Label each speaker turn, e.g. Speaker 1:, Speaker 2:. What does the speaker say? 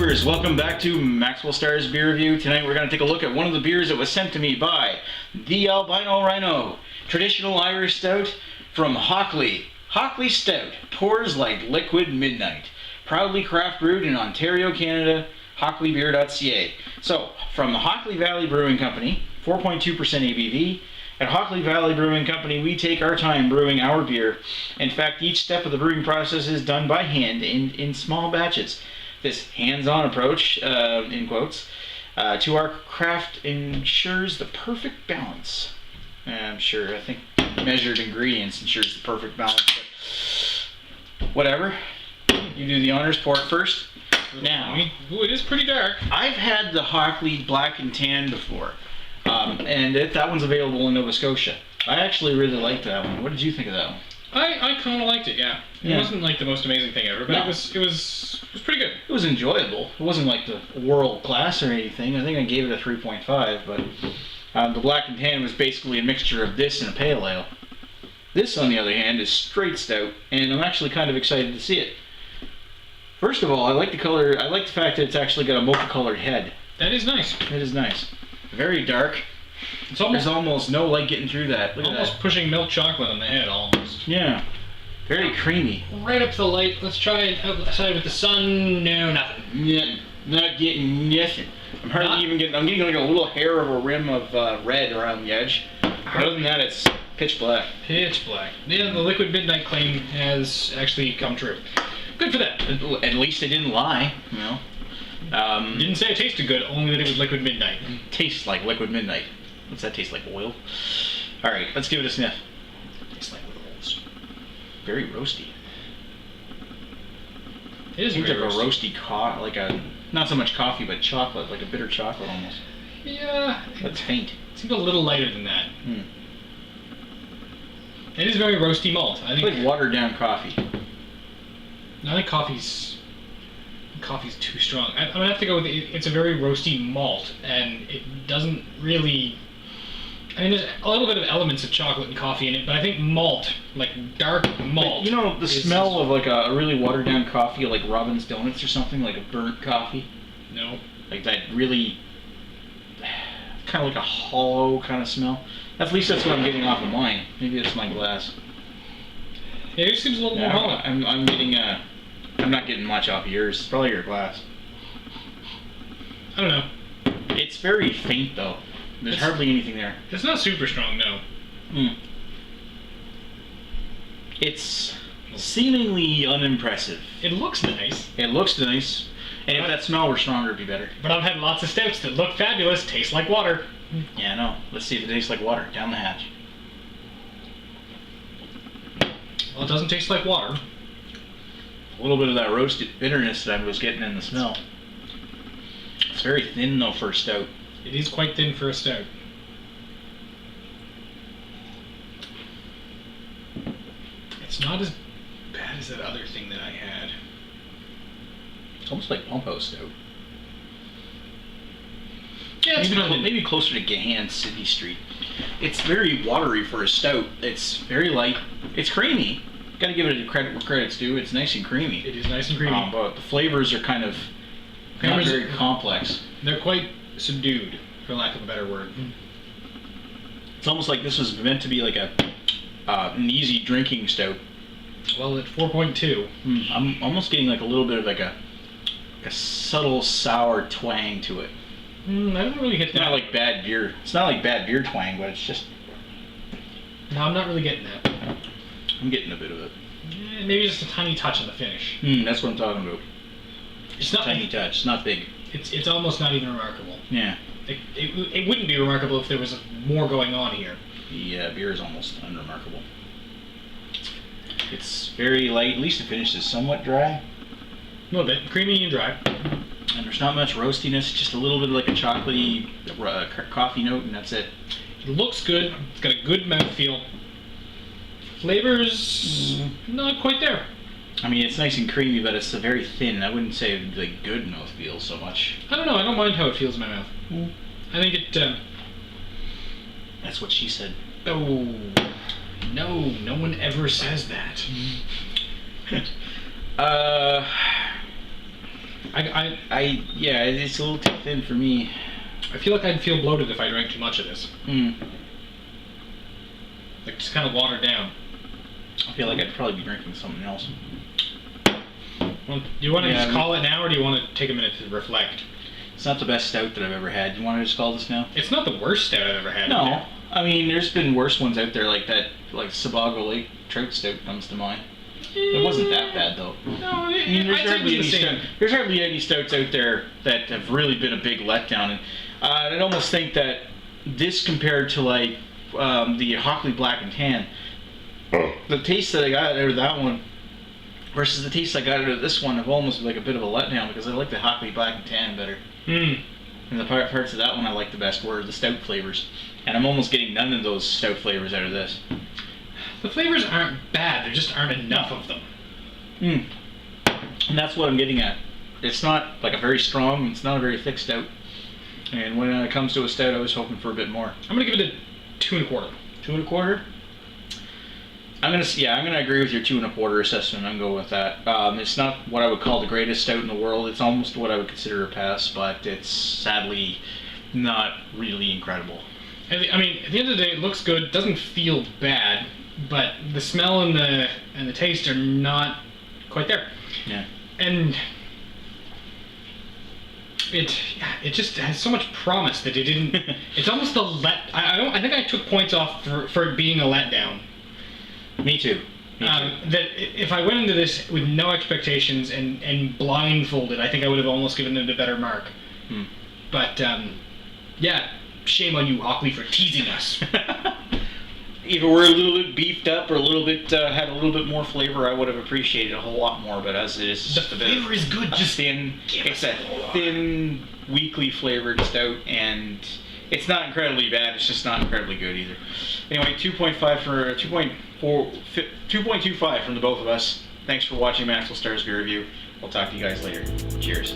Speaker 1: viewers, welcome back to Maxwell Starr's beer review. Tonight we're going to take a look at one of the beers that was sent to me by the Albino Rhino, traditional Irish stout from Hockley. Hockley Stout pours like liquid midnight. Proudly craft brewed in Ontario, Canada. HockleyBeer.ca. So, from the Hockley Valley Brewing Company, 4.2% ABV. At Hockley Valley Brewing Company, we take our time brewing our beer. In fact, each step of the brewing process is done by hand in small batches. This hands-on approach, in quotes, to our craft ensures the perfect balance. I think measured ingredients ensures the perfect balance, but whatever. You do the honors, pour it first. Now,
Speaker 2: ooh, it is pretty dark.
Speaker 1: I've had the Hockley Black and Tan before, and that one's available in Nova Scotia. I actually really liked that one. What did you think of that one?
Speaker 2: I kind of liked it, yeah. It wasn't like the most amazing thing ever, but
Speaker 1: No.
Speaker 2: it was pretty good.
Speaker 1: It was enjoyable. It wasn't like the world class or anything. I think I gave it a 3.5, but the Black and Tan was basically a mixture of this and a pale ale. This, on the other hand, is straight stout, and I'm actually kind of excited to see it. First of all, I like the color. I like the fact that it's actually got a multicolored head.
Speaker 2: That is nice.
Speaker 1: It is nice. Very dark.
Speaker 2: It's almost,
Speaker 1: There's almost no light getting through that. Look at
Speaker 2: almost
Speaker 1: that.
Speaker 2: pushing milk chocolate on the head, almost.
Speaker 1: Yeah. Very creamy.
Speaker 2: Right up to the light. Let's try it outside with the sun. No, nothing.
Speaker 1: Yeah, not getting nothing. I'm hardly even getting. I'm getting like a little hair of a rim of red around the edge. But other than that, it's pitch black.
Speaker 2: Pitch black. Yeah, the liquid midnight claim has actually come true. Good for that.
Speaker 1: At least they didn't lie, you know.
Speaker 2: Didn't say it tasted good, only that it was liquid midnight.
Speaker 1: Tastes like liquid midnight. What's that taste like? Oil? Alright, let's give it a sniff.
Speaker 2: Tastes like rolls.
Speaker 1: Very roasty.
Speaker 2: It is
Speaker 1: Seems
Speaker 2: very
Speaker 1: like
Speaker 2: roasty.
Speaker 1: a roasty like a, not so much coffee, but chocolate, like a bitter chocolate almost.
Speaker 2: Yeah.
Speaker 1: That's faint.
Speaker 2: It seems a little lighter than that.
Speaker 1: Hmm.
Speaker 2: It is very roasty malt. I
Speaker 1: It's
Speaker 2: think
Speaker 1: like watered down coffee.
Speaker 2: I think coffee's too strong. I'm gonna have to go with it. It's a very roasty malt, and it doesn't really. I mean, there's a little bit of elements of chocolate and coffee in it, but I think malt, like dark malt.
Speaker 1: But, you know, the smell of like a really watered down coffee, like Robin's Donuts or something, like a burnt coffee.
Speaker 2: No.
Speaker 1: Like that really, kind of like a hollow kind of smell. At least that's what I'm getting off of mine. Maybe it's my glass.
Speaker 2: Yeah, it just seems a little more hollow.
Speaker 1: I'm getting I'm not getting much off of yours. It's probably your glass.
Speaker 2: I don't know.
Speaker 1: It's very faint though. There's hardly anything there.
Speaker 2: It's not super strong, no.
Speaker 1: Mm. It's seemingly unimpressive.
Speaker 2: It looks nice.
Speaker 1: It looks nice, and if that smell were stronger, it'd be better.
Speaker 2: But I've had lots of stouts that look fabulous, taste like water.
Speaker 1: Yeah, I know. Let's see if it tastes like water. Down the hatch.
Speaker 2: Well, it doesn't taste like water.
Speaker 1: A little bit of that roasted bitterness that I was getting in the smell. It's very thin though for a stout.
Speaker 2: It is quite thin for a stout. It's not as bad as that other thing that I had.
Speaker 1: It's almost like Pump House stout.
Speaker 2: Yeah, it's
Speaker 1: Maybe closer to Gahan City Street. It's very watery for a stout. It's very light. It's creamy. Gotta give it credit where credit's due. It's nice and creamy.
Speaker 2: It is nice and creamy.
Speaker 1: But the flavors are kind of not very complex.
Speaker 2: They're quite subdued, for lack of a better word.
Speaker 1: It's almost like this was meant to be like an easy drinking stout.
Speaker 2: Well, at 4.2.
Speaker 1: I'm almost getting like a little bit of like a subtle sour twang to it.
Speaker 2: I don't really get
Speaker 1: It's
Speaker 2: that.
Speaker 1: not like bad beer. It's not like bad beer twang, but it's just.
Speaker 2: No, I'm not really getting that.
Speaker 1: I'm getting a bit of it.
Speaker 2: Maybe just a tiny touch on the finish.
Speaker 1: That's what I'm talking about.
Speaker 2: It's not
Speaker 1: Tiny touch. It's not big.
Speaker 2: It's almost not even remarkable.
Speaker 1: Yeah.
Speaker 2: It wouldn't be remarkable if there was more going on here.
Speaker 1: The beer is almost unremarkable. It's very light. At least the finish is somewhat dry.
Speaker 2: A little bit creamy and dry.
Speaker 1: And there's not much roastiness. Just a little bit of like a chocolatey coffee note, and that's it.
Speaker 2: It looks good. It's got a good mouthfeel. Flavors not quite there.
Speaker 1: I mean, it's nice and creamy, but it's very thin. I wouldn't say like good mouthfeel so much.
Speaker 2: I don't know. I don't mind how it feels in my mouth. I think it.
Speaker 1: That's what she said.
Speaker 2: Oh, no one ever says that.
Speaker 1: Yeah, it's a little too thin for me.
Speaker 2: I feel like I'd feel bloated if I drank too much of this. Like, just kind of watered down.
Speaker 1: I feel like I'd probably be drinking something else.
Speaker 2: Well, do you want to just call it now, or do you want to take a minute to reflect?
Speaker 1: It's not the best stout that I've ever had. You want to just call this now?
Speaker 2: It's not the worst stout I've ever had.
Speaker 1: No. I mean, there's been worse ones out there like that, like Sebago Lake Trout Stout comes to mind. It wasn't that bad, though.
Speaker 2: No,
Speaker 1: I mean, there's hardly any stouts out there that have really been a big letdown. And I'd almost think that this compared to, like, the Hockley Black and Tan, the taste that I got out of that one versus the taste I got out of this one have almost like a bit of a letdown, because I like the Hockley Black and Tan better. And the parts of that one I like the best were the stout flavors. And I'm almost getting none of those stout flavors out of this.
Speaker 2: The flavors aren't bad, there just aren't enough of them.
Speaker 1: And that's what I'm getting at. It's not like a very strong, it's not a very thick stout. And when it comes to a stout, I was hoping for a bit more.
Speaker 2: I'm gonna give it a 2 1/4.
Speaker 1: 2 1/4? I'm gonna agree with your 2 1/4 assessment. I'm going with that. It's not what I would call the greatest stout in the world. It's almost what I would consider a pass, but it's sadly not really incredible.
Speaker 2: I mean, at the end of the day, it looks good. Doesn't feel bad, but the smell and the taste are not quite there.
Speaker 1: Yeah.
Speaker 2: And it just has so much promise that it didn't. It's almost a I think I took points off for it being a letdown.
Speaker 1: Me too.
Speaker 2: That if I went into this with no expectations and blindfolded, I think I would have almost given it a better mark. But yeah, shame on you, Hockley, for teasing us.
Speaker 1: If it were a little bit beefed up or a little bit had a little bit more flavor, I would have appreciated a whole lot more. But as it is, it's just
Speaker 2: the flavor is good. Just
Speaker 1: thin. It's a thin, weakly flavored stout, and it's not incredibly bad. It's just not incredibly good either. Anyway, 2.5 for 2.25 from the both of us. Thanks for watching Maxwell Starr's beer review. We'll talk to you guys later. Cheers.